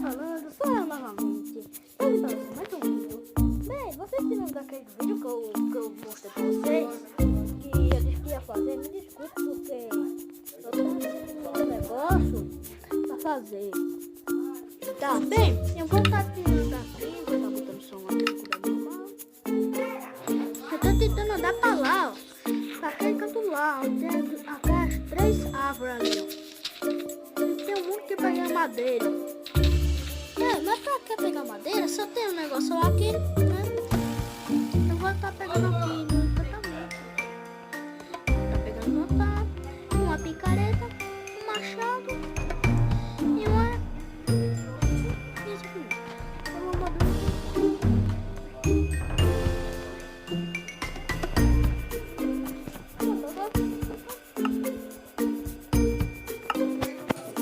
falando, sou eu novamente. Hoje para você mais um vídeo. Bem, vocês se lembram daquele vídeo que eu mostrei para vocês? Que eu disse que ia fazer, me desculpe porque eu tenho um negócio para fazer. Tá, bem, eu vou estar tirando aqui, vou estar botando som aqui da minha mão. Eu tô tentando andar para lá, ó. Pra aquele canto lá, onde tem aquelas 3 árvores ali, ó. Tem um monte que pegar madeira. Mas pra que pegar madeira? Só tem um negócio lá aqui, né? Eu vou estar pegando aqui no encantamento. Tá pegando uma picareta, um machado e uma... Isso aqui. Eu vou mandar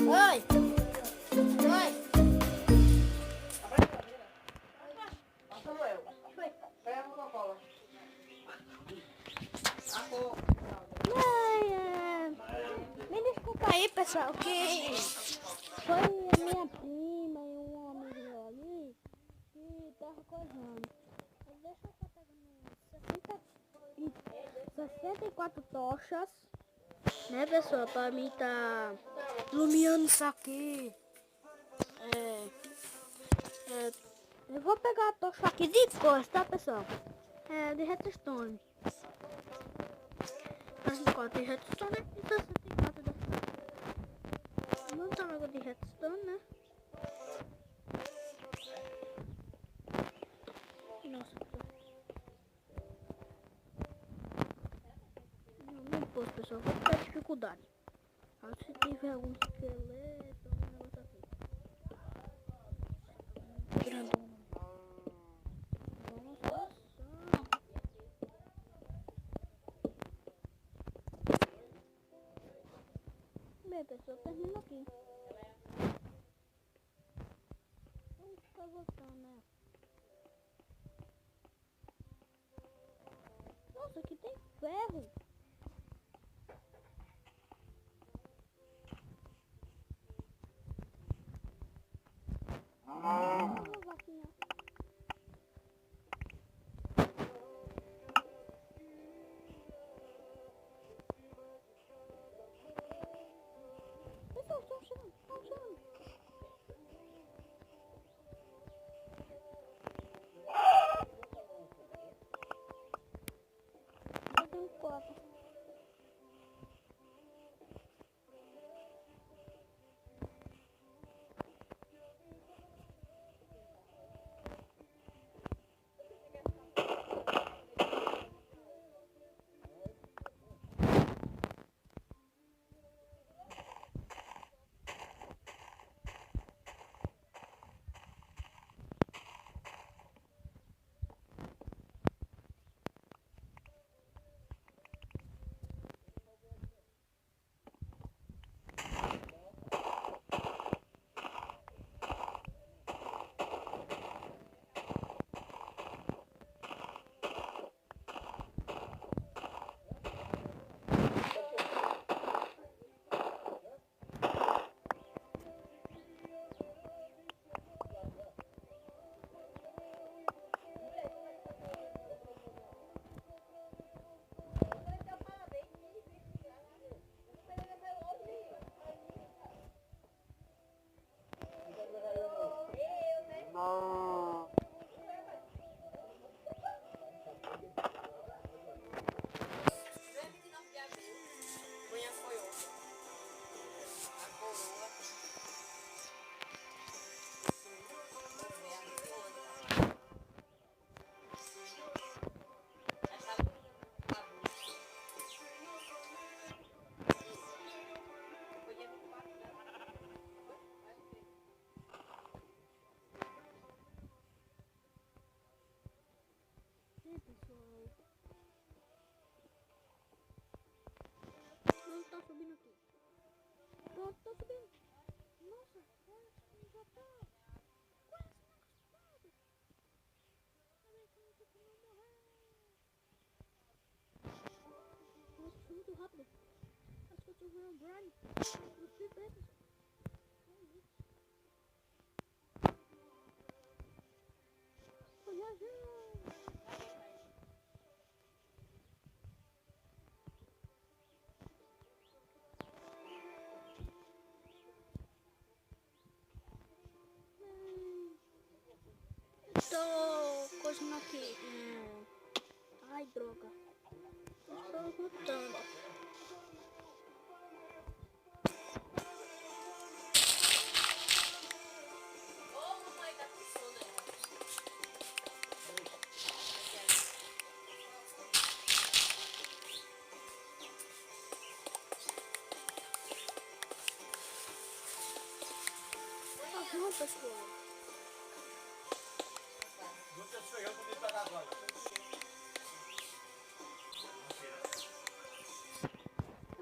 Oi! Me desculpa aí, pessoal, que foi a minha prima e um amigo meu ali que tava coisando. Mas deixa eu estar pegando 64 tochas, né, pessoal, pra mim tá iluminando isso aqui. Eu vou pegar a tocha aqui de coisa, tá, pessoal? De redstone. 64 de redstone e 64 de... Não tá logo de redstone, né? Nossa, não posso, pessoal. Vou ter dificuldade. Se tiver algum esqueleto, algum negócio aqui. Grandão. Nossa, bem, pessoal, termina aqui. Vamos ficar voltando, né? Nossa, aqui tem ferro. Uma vaquinha. Pessoal, estão chegando. Eu tenho 4. Não tá subindo aqui. Pronto, tá subindo. Nossa, olha, já tá quase acostumado. Olha que eu não tô com morrer. Nossa, foi muito rápido. Acho que eu tô vendo o Brian. Eu fui bem, pessoal. tô coisando aqui. Ai, droga. Estou lutando. Não, pessoal. Não tem feijão pra me pegar agora.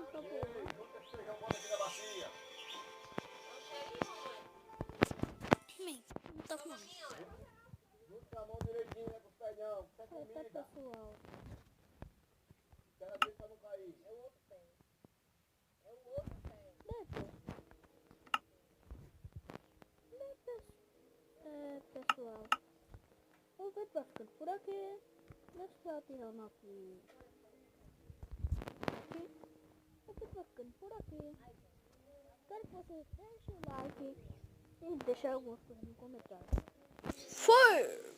Acabou. Não tem feijão, bota aqui na bacia. Não tá fome. Junta a mão direitinho, né, com os pés não. Tá Tá, comida. pessoal. Quero abrir pra não cair. É o outro pé. Pessoal, o vídeo vai ficando por aqui. Deixa eu atirar no aqui. O vídeo vai ficando por aqui. Quero que vocês deixem o like e deixem algumas coisas no comentário. Foi!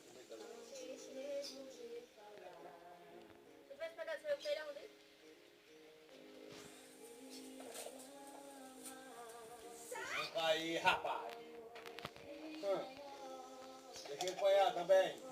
Não cair, rapaz. Deixa ele apanhar também.